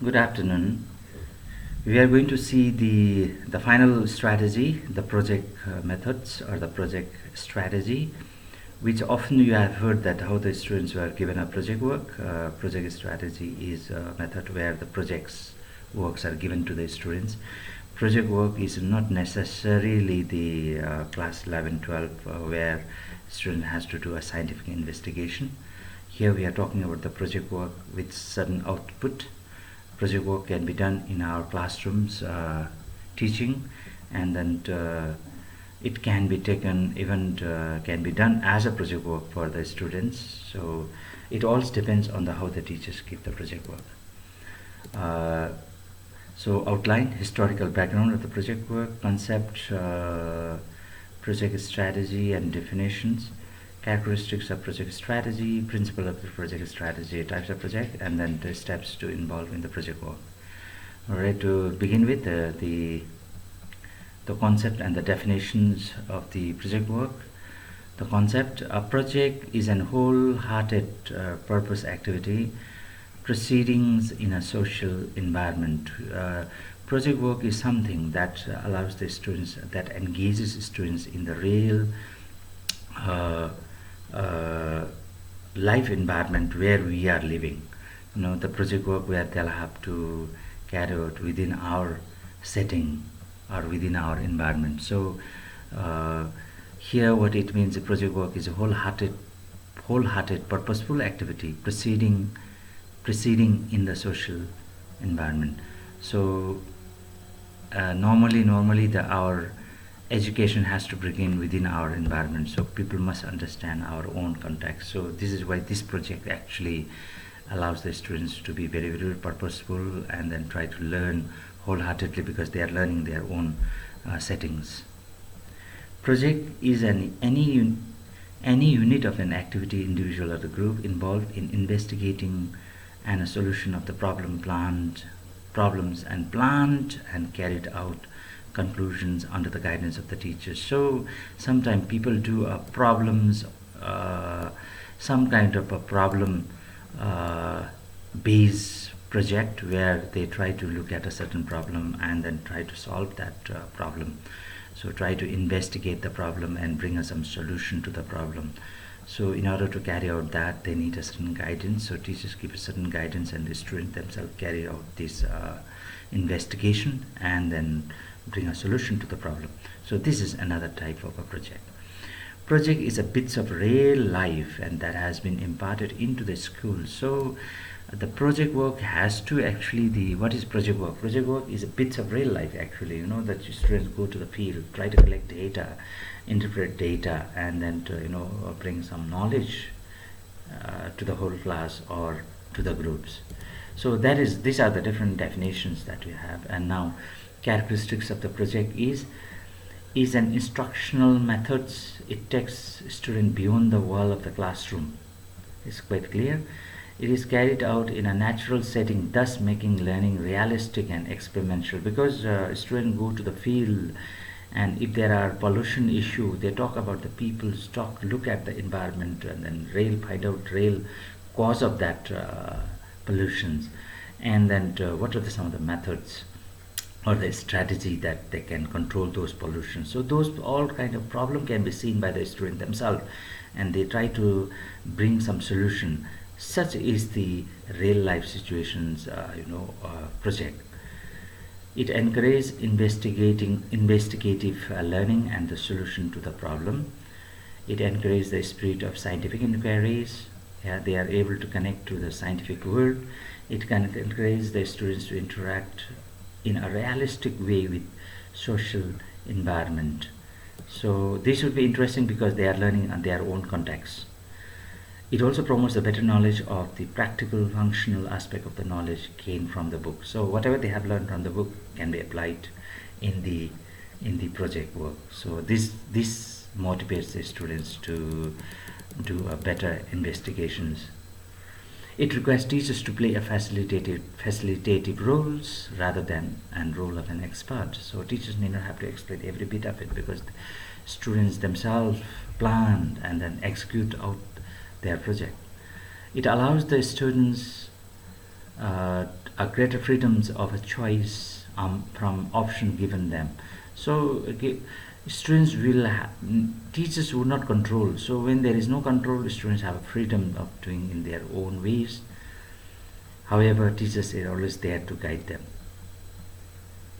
Good afternoon. We are going to see the final strategy, the project methods or the project strategy, which often you have heard that how the students were given a project work. Project strategy is a method where the projects works are given to the students. Project work is not necessarily the class 11, 12 where student has to do a scientific investigation. Here we are talking about the project work with certain output. Project work can be done in our classrooms teaching, and then it can be taken even can be done as a project work for the students. So it all depends on how the teachers give the project work. So outline, historical background of the project work, concept, project strategy and definitions, characteristics of project strategy, principle of the project strategy, types of project, and then the steps to involve in the project work. Alright, to begin with, the concept and the definitions of the project work. The concept: a project is an wholehearted purpose activity proceedings in a social environment. Project work is something that allows the students, that engages students in the real life environment where we are living. The project work where they'll have to carry out within our setting or within our environment. So here what it means, the project work is a wholehearted purposeful activity proceeding in the social environment. So normally our education has to begin within our environment, so people must understand our own context. So this is why this project actually allows the students to be very, very purposeful and then try to learn wholeheartedly, because they are learning their own settings. Project is any unit of an activity, individual or the group, involved in investigating and a solution of the problems and planned and carried out conclusions under the guidance of the teachers. So sometimes people do problems, some kind of a problem based project where they try to look at a certain problem and then try to solve that problem. So try to investigate the problem and bring us some solution to the problem. So in order to carry out that, they need a certain guidance. So teachers give a certain guidance and the students themselves carry out this investigation and then bring a solution to the problem. So this is another type of a project. Project is a bits of real life, and that has been imparted into the school. So the project work has to actually, what is project work? Project work is a bits of real life actually, that students go to the field, try to collect data, interpret data, and then to, bring some knowledge to the whole class or to the groups. So these are the different definitions that we have. And now characteristics of the project is an instructional methods. It takes student beyond the wall of the classroom. It's quite clear. It is carried out in a natural setting, thus making learning realistic and experimental, because students go to the field, and if there are pollution issue, they talk about the people's look at the environment, and then find out real cause of that pollutions, and then what are some of the methods or the strategy that they can control those pollutions. So those all kind of problem can be seen by the student themselves, and they try to bring some solution. Such is the real life situations project. It encourages investigative learning and the solution to the problem. It encourages the spirit of scientific inquiries. They are able to connect to the scientific world. It can encourage the students to interact in a realistic way with social environment. So this would be interesting because they are learning on their own context. It also promotes a better knowledge of the practical functional aspect of the knowledge gained from the book. So whatever they have learned from the book can be applied in the project work. So this motivates the students to do a better investigations. It requires teachers to play a facilitative roles rather than a role of an expert. So teachers may not have to explain every bit of it, because the students themselves plan and then execute out their project. It allows the students a greater freedoms of a choice from option given them. So students will teachers would not control. So when there is no control, students have a freedom of doing in their own ways. However, teachers are always there to guide them.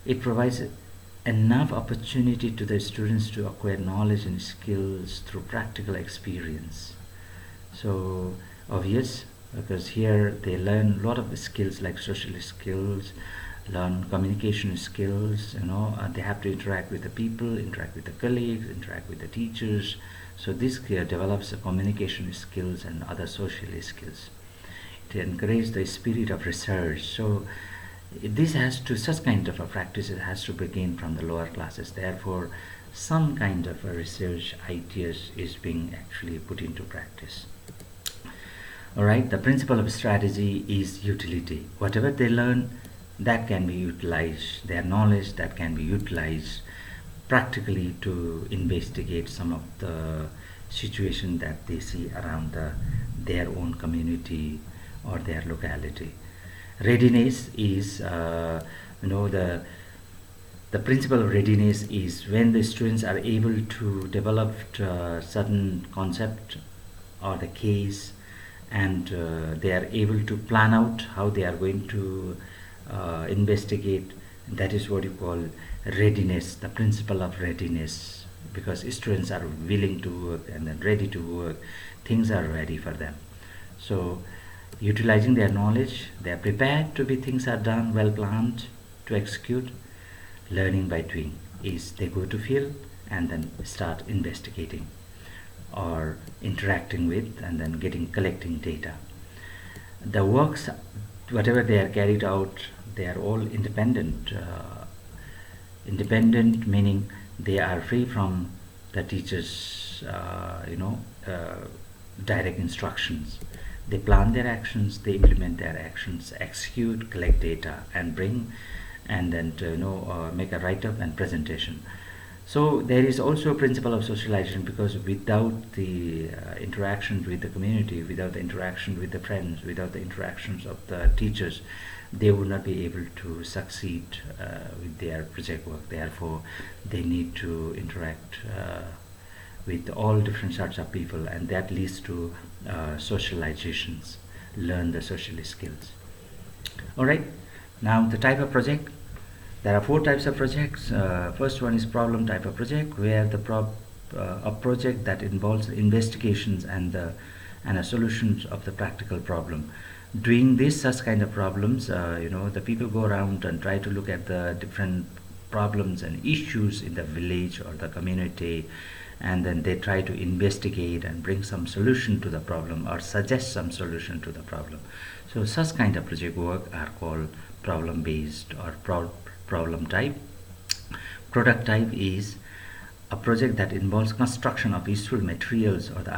It provides enough opportunity to the students to acquire knowledge and skills through practical experience. So obvious, because here they learn a lot of skills like social skills, learn communication skills, they have to interact with the people, interact with the colleagues, interact with the teachers. So this develops communication skills and other social skills. It encourages the spirit of research. So this has to, such kind of a practice, it has to begin from the lower classes. Therefore, some kind of a research ideas is being actually put into practice. Alright, the principle of strategy is utility. Whatever they learn, that can be utilized, their knowledge that can be utilized practically to investigate some of the situation that they see around their own community or their locality. Readiness is, the principle of readiness is when the students are able to develop certain concept or the case, and they are able to plan out how they are going to investigate. That is what you call readiness, the principle of readiness, because students are willing to work and then ready to work, things are ready for them. So utilizing their knowledge, they are prepared to be, things are done, well planned to execute. Learning by doing is they go to field and then start investigating or interacting with and then collecting data. The works, whatever they are carried out, they are all independent. Independent meaning they are free from the teachers direct instructions. They plan their actions, they implement their actions, execute, collect data, and bring, and then make a write-up and presentation. So there is also a principle of socialization, because without the interaction with the community, without the interaction with the friends, without the interactions of the teachers, they would not be able to succeed with their project work. Therefore, they need to interact with all different sorts of people, and that leads to socializations, learn the social skills. Alright, now the type of project. There are 4 types of projects. First one is problem type of project, where a project that involves investigations and a solutions of the practical problem. Doing such kind of problems, the people go around and try to look at the different problems and issues in the village or the community, and then they try to investigate and bring some solution to the problem or suggest some solution to the problem. So such kind of project work are called problem based or problem type. Product type is a project that involves construction of useful materials or the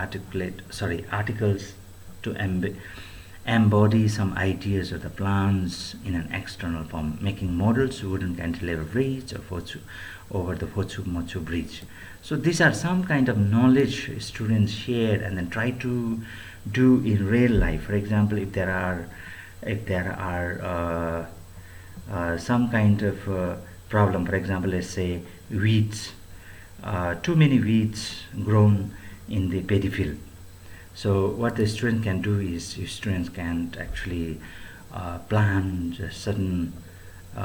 articles to embody some ideas or the plans in an external form, making models, wooden cantilever bridge or over the Photsu Mochu bridge. So these are some kind of knowledge students share and then try to do in real life. For example, if there are some kind of problem, for example, let's say weeds, too many weeds grown in the paddy field. So what the student can do is, students can actually plan certain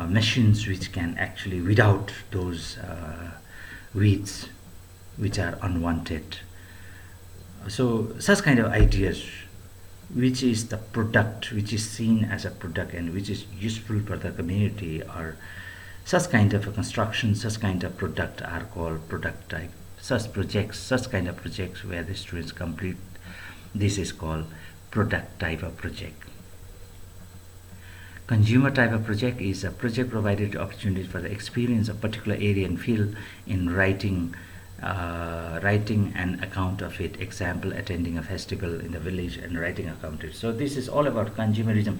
machines which can actually weed out those weeds which are unwanted. So such kind of ideas, which is the product, which is seen as a product and which is useful for the community, or such kind of a construction, such kind of product are called product type. Such kind of projects where the students complete, this is called product type of project. Consumer type of project is a project provided opportunities for the experience of particular area and field in writing an account of it. Example, attending a festival in the village and writing account of it. So this is all about consumerism.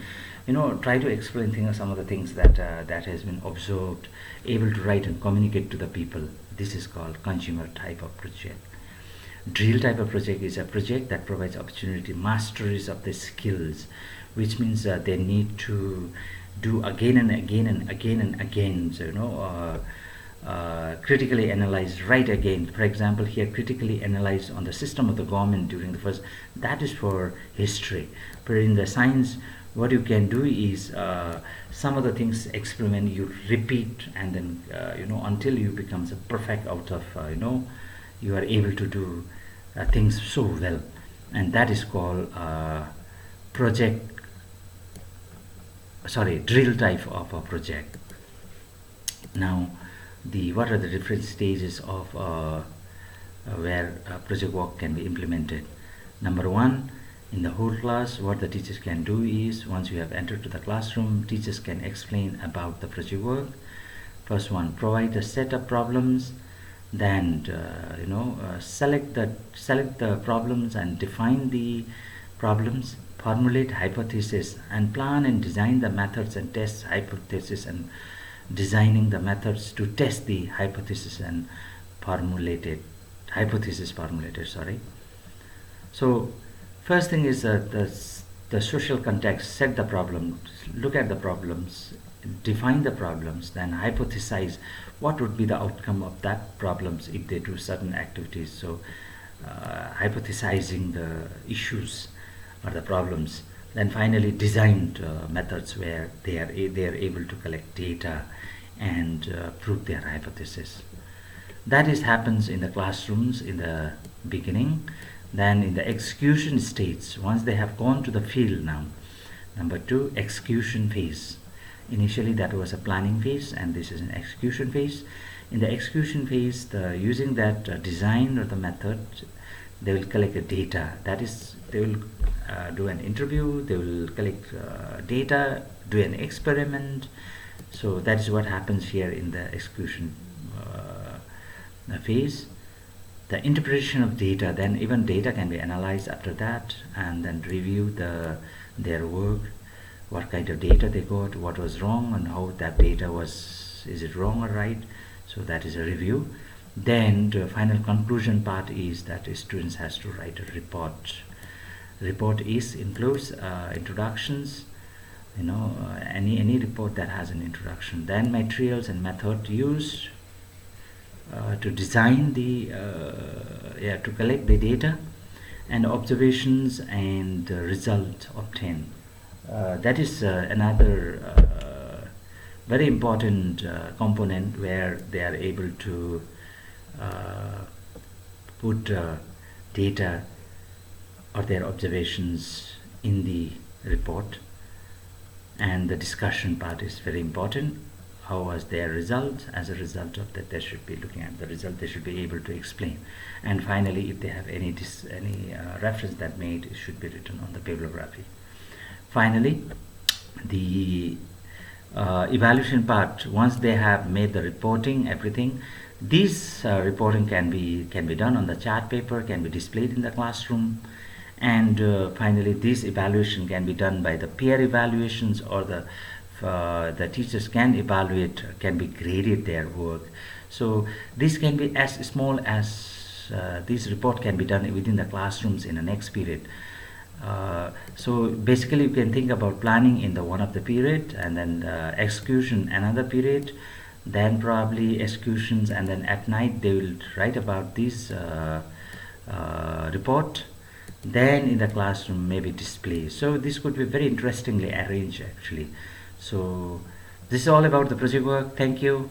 Try to explain some of the things that has been observed, able to write and communicate to the people. This is called consumer type of project. Drill type of project is a project that provides opportunity masteries of the skills which means they need to do again and again and again and again. So critically analyze, right again. For example, here critically analyze on the system of the government during the first. That is for history. But in the science, what you can do is some of the things experiment you repeat, and then until you becomes a perfect out of you are able to do things so well, and that is called drill type of a project. Now, what are the different stages of where project work can be implemented? Number one, in the whole class, what the teachers can do is, once you have entered to the classroom, teachers can explain about the project work. First one, provide a set of problems, then select the problems and define the problems, formulate hypothesis, and plan and design the methods and test hypothesis, and designing the methods to test the hypothesis and hypothesis formulated. So first thing is the social context. Set the problem, look at the problems, define the problems, then hypothesize what would be the outcome of that problems if they do certain activities. So hypothesizing the issues or the problems. Then finally design methods where they are able to collect data and prove their hypothesis. That happens in the classrooms in the beginning. Then in the execution stage, once they have gone to the field now. Number two, execution phase. Initially that was a planning phase, and this is an execution phase. In the execution phase, using that design or the method, they will collect the data. That is, they will do an interview, they will collect data, do an experiment. So that is what happens here in the execution phase. The interpretation of data, then even data can be analyzed after that, and then review their work, what kind of data they got, what was wrong, and how that data was, is it wrong or right. So that is a review. Then the final conclusion part is that the students has to write a report. Report includes introductions, any report that has an introduction. Then materials and method used to design to collect the data, and observations and result obtained. That is another very important component where they are able to put data or their observations in the report. And the discussion part is very important. How was their result? As a result of that, they should be looking at the result, they should be able to explain. And finally, if they have any reference that made, it should be written on the bibliography. Finally, the evaluation part. Once they have made the reporting, everything, this reporting can be done on the chart paper, can be displayed in the classroom. And finally, this evaluation can be done by the peer evaluations, or the teachers can evaluate, can be graded their work. So this can be as small as this report can be done within the classrooms in the next period. So basically you can think about planning in the one of the period, and then execution another period, then probably executions, and then at night they will write about this report. Then in the classroom maybe display. So this could be very interestingly arranged actually. So this is all about the project work. Thank you.